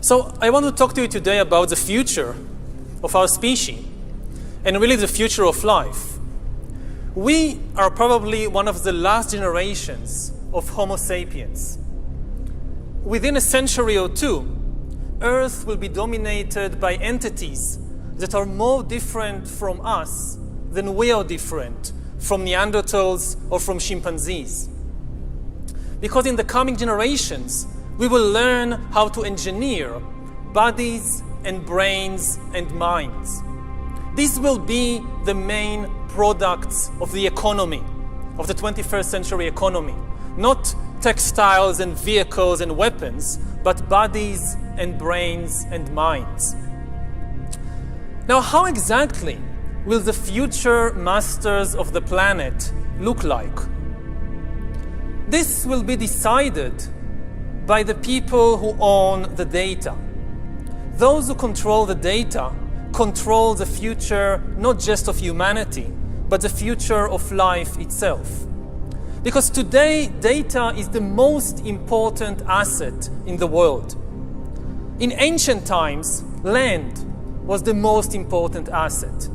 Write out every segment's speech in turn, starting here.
So I want to talk to you today about the future of our species and really the future of life. We are probably one of the last generations of Homo sapiens. Within a century or two, Earth will be dominated by entities that are more different from us than we are different from Neanderthals or from chimpanzees. Because in the coming generations, we will learn how to engineer bodies and brains and minds. These will be the main products of the economy, of the 21st century economy. Not textiles and vehicles and weapons, but bodies and brains and minds. Now, how exactly will the future masters of the planet look like? This will be decided by the people who own the data. Those who control the data control the future not just of humanity, but the future of life itself. Because today, data is the most important asset in the world. In ancient times, land was the most important asset.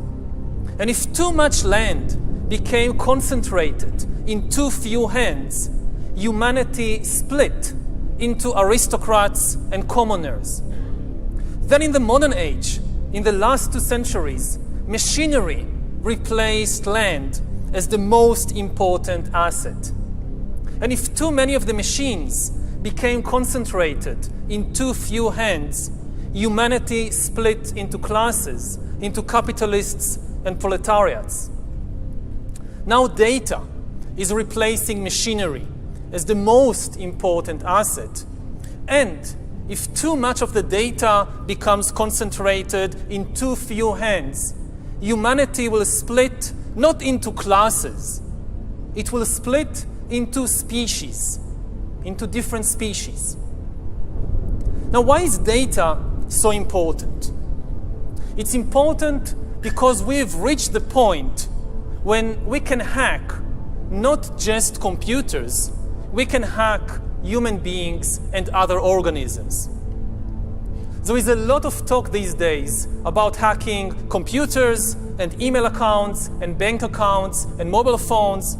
And if too much land became concentrated in too few hands, humanity split into aristocrats and commoners. Then in the modern age, in the last 2 centuries, machinery replaced land as the most important asset. And if too many of the machines became concentrated in too few hands, humanity split into classes, into capitalists and proletariats. Now data is replacing machinery as the most important asset. And if too much of the data becomes concentrated in too few hands, humanity will split not into classes, it will split into species, into different species. Now, why is data so important? It's important because we've reached the point when we can hack not just computers, we can hack human beings and other organisms. There is a lot of talk these days about hacking computers and email accounts and bank accounts and mobile phones,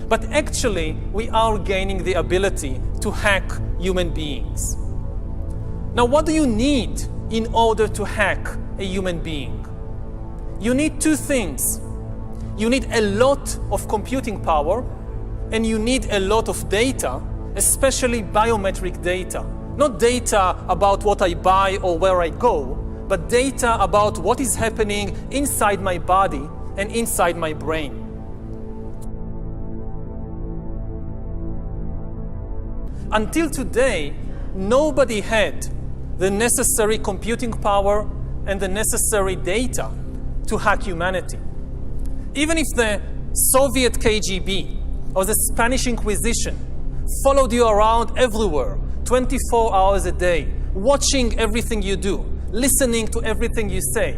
but actually we are gaining the ability to hack human beings. Now, what do you need in order to hack a human being? You need 2 things. You need a lot of computing power, and you need a lot of data, especially biometric data. Not data about what I buy or where I go, but data about what is happening inside my body and inside my brain. Until today, nobody had the necessary computing power and the necessary data to hack humanity. Even if the Soviet KGB or the Spanish Inquisition followed you around everywhere, 24 hours a day, watching everything you do, listening to everything you say,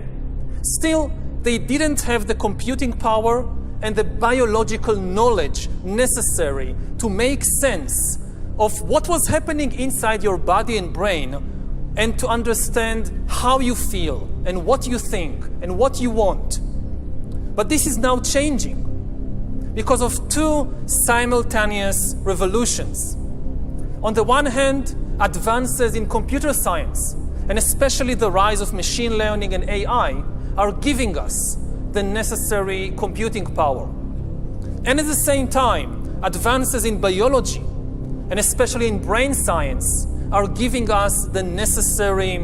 still, they didn't have the computing power and the biological knowledge necessary to make sense of what was happening inside your body and brain and to understand how you feel and what you think and what you want. But this is now changing because of 2 simultaneous revolutions. On the one hand, advances in computer science, and especially the rise of machine learning and AI, are giving us the necessary computing power. And at the same time, advances in biology, and especially in brain science, are giving us the necessary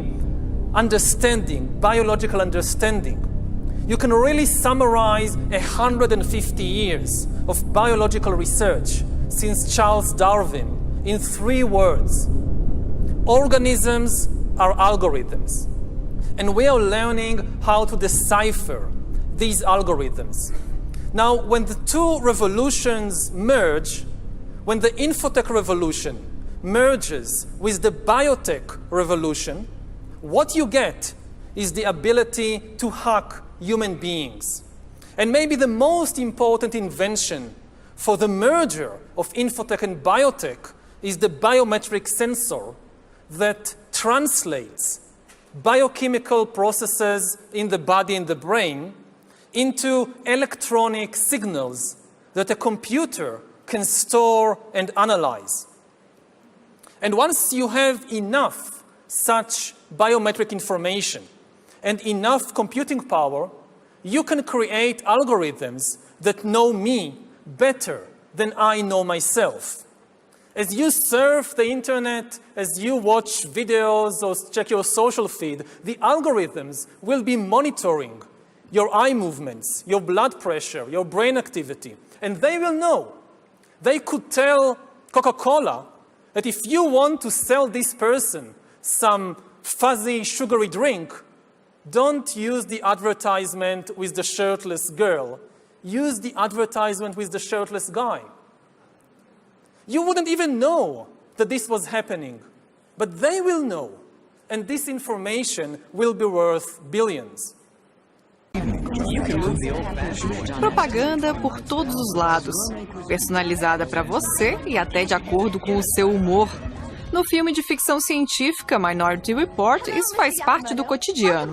understanding, biological understanding. You can really summarize 150 years of biological research since Charles Darwin in 3 words. Organisms are algorithms, and we are learning how to decipher these algorithms. Now, when the 2 revolutions merge, when the infotech revolution merges with the biotech revolution, what you get is the ability to hack human beings. And maybe the most important invention for the merger of infotech and biotech is the biometric sensor that translates biochemical processes in the body and the brain into electronic signals that a computer can store and analyze. And once you have enough such biometric information and enough computing power, you can create algorithms that know me better than I know myself. As you surf the internet, as you watch videos or check your social feed, the algorithms will be monitoring your eye movements, your blood pressure, your brain activity, and they will know. They could tell Coca-Cola that if you want to sell this person some fuzzy, sugary drink, don't use the advertisement with the shirtless girl. Use the advertisement with the shirtless guy. You wouldn't even know that this was happening, but they will know, and this information will be worth billions. Propaganda por todos os lados, personalizada para você e até de acordo com o seu humor. No filme de ficção científica Minority Report, isso faz parte do cotidiano.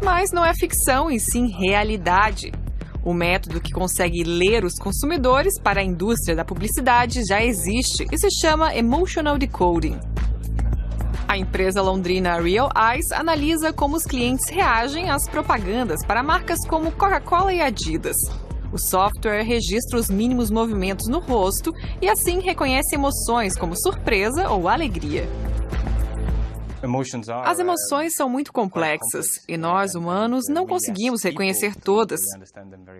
Mas não é ficção e sim realidade. O método que consegue ler os consumidores para a indústria da publicidade já existe e se chama Emotional Decoding. A empresa londrina Real Eyes analisa como os clientes reagem às propagandas para marcas como Coca-Cola e Adidas. O software registra os mínimos movimentos no rosto e assim reconhece emoções como surpresa ou alegria. As emoções são muito complexas e nós, humanos, não conseguimos reconhecer todas.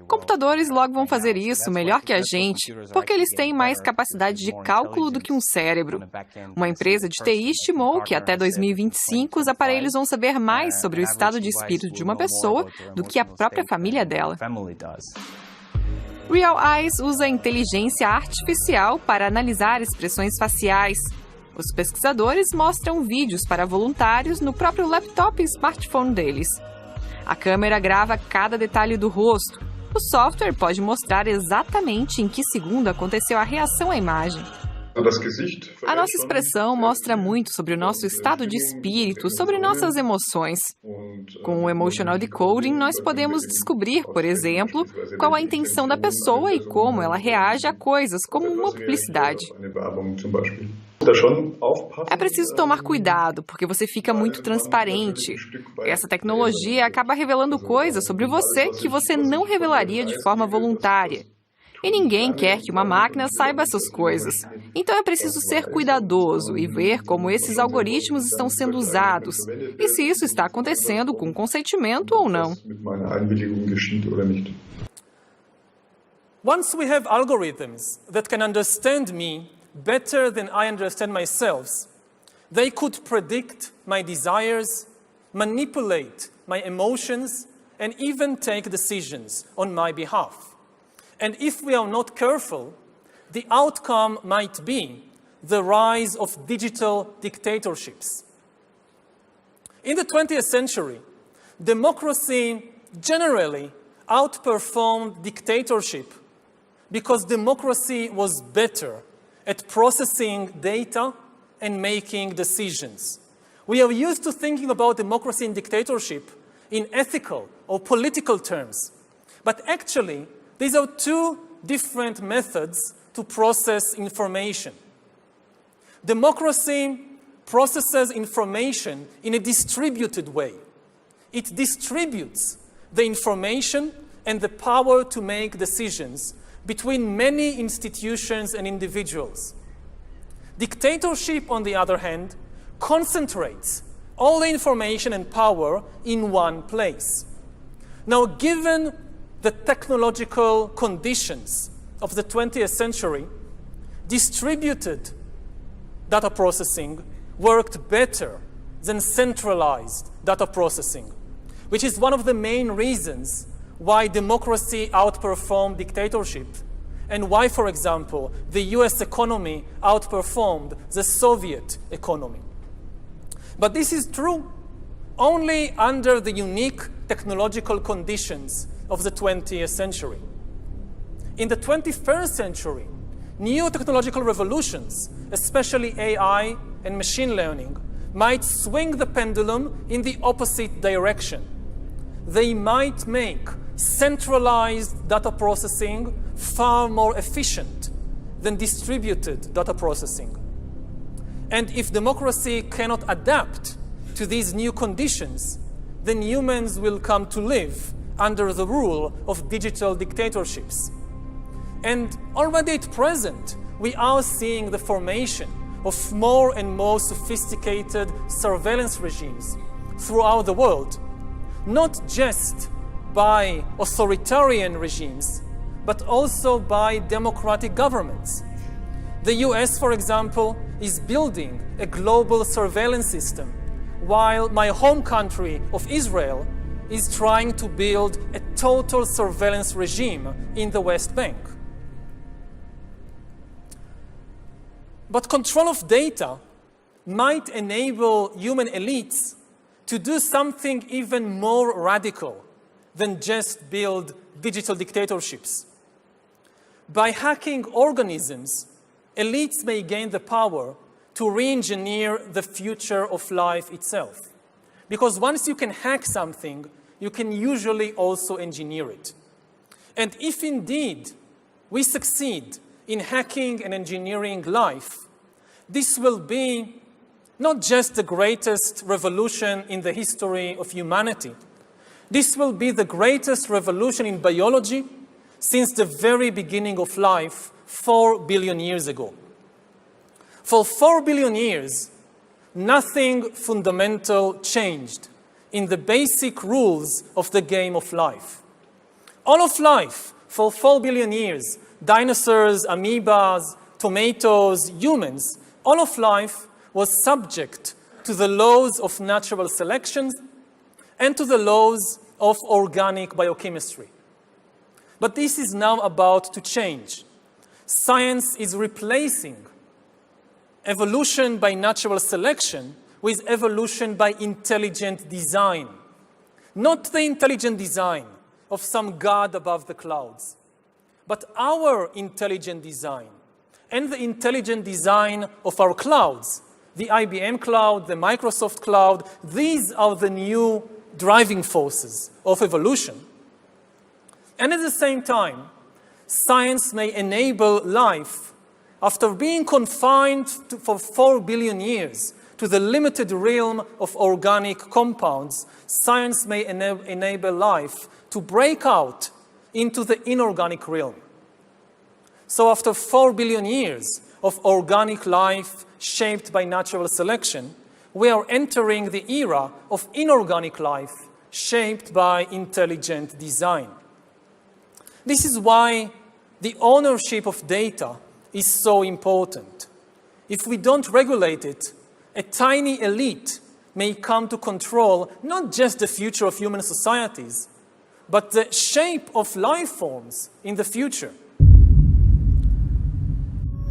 Computadores logo vão fazer isso melhor que a gente, porque eles têm mais capacidade de cálculo do que um cérebro. Uma empresa de TI estimou que até 2025 os aparelhos vão saber mais sobre o estado de espírito de uma pessoa do que a própria família dela. Real Eyes usa inteligência artificial para analisar expressões faciais. Os pesquisadores mostram vídeos para voluntários no próprio laptop e smartphone deles. A câmera grava cada detalhe do rosto. O software pode mostrar exatamente em que segundo aconteceu a reação à imagem. A nossa expressão mostra muito sobre o nosso estado de espírito, sobre nossas emoções. Com o Emotional Decoding, nós podemos descobrir, por exemplo, qual a intenção da pessoa e como ela reage a coisas como uma publicidade. É preciso tomar cuidado, porque você fica muito transparente. Essa tecnologia acaba revelando coisas sobre você que você não revelaria de forma voluntária. E ninguém quer que uma máquina saiba essas coisas. Então é preciso ser cuidadoso e ver como esses algoritmos estão sendo usados e se isso está acontecendo com consentimento ou não. Once we have algorithms that can understand me better than I understand myself, they could predict my desires, manipulate my emotions, and even take decisions on my behalf. And if we are not careful, the outcome might be the rise of digital dictatorships. In the 20th century, democracy generally outperformed dictatorship because democracy was better at processing data and making decisions. We are used to thinking about democracy and dictatorship in ethical or political terms, but actually, these are two different methods to process information. Democracy processes information in a distributed way. It distributes the information and the power to make decisions between many institutions and individuals. Dictatorship, on the other hand, concentrates all the information and power in one place. Now, given the technological conditions of the 20th century, distributed data processing worked better than centralized data processing, which is one of the main reasons why democracy outperformed dictatorship and why, for example, the US economy outperformed the Soviet economy. But this is true only under the unique technological conditions of the 20th century. In the 21st century, new technological revolutions, especially AI and machine learning, might swing the pendulum in the opposite direction. They might make centralized data processing far more efficient than distributed data processing. And if democracy cannot adapt to these new conditions, then humans will come to live under the rule of digital dictatorships. And already at present, we are seeing the formation of more and more sophisticated surveillance regimes throughout the world, not just by authoritarian regimes, but also by democratic governments. The US, for example, is building a global surveillance system, while my home country of Israel is trying to build a total surveillance regime in the West Bank. But control of data might enable human elites to do something even more radical than just build digital dictatorships. By hacking organisms, elites may gain the power to re-engineer the future of life itself. Because once you can hack something, you can usually also engineer it. And if indeed we succeed in hacking and engineering life, this will be not just the greatest revolution in the history of humanity. This will be the greatest revolution in biology since the very beginning of life 4 billion years ago. For 4 billion years, nothing fundamental changed in the basic rules of the game of life. All of life, for 4 billion years, dinosaurs, amoebas, tomatoes, humans, all of life was subject to the laws of natural selection and to the laws of organic biochemistry. But this is now about to change. Science is replacing evolution by natural selection with evolution by intelligent design. Not the intelligent design of some god above the clouds, but our intelligent design and the intelligent design of our clouds, the IBM cloud, the Microsoft cloud. These are the new driving forces of evolution. And at the same time, science may enable life, after being confined for 4 billion years to the limited realm of organic compounds, science may enable life to break out into the inorganic realm. So after 4 billion years of organic life shaped by natural selection, we are entering the era of inorganic life shaped by intelligent design. This is why the ownership of data is so important. If we don't regulate it, a tiny elite may come to control not just the future of human societies, but the shape of life forms in the future.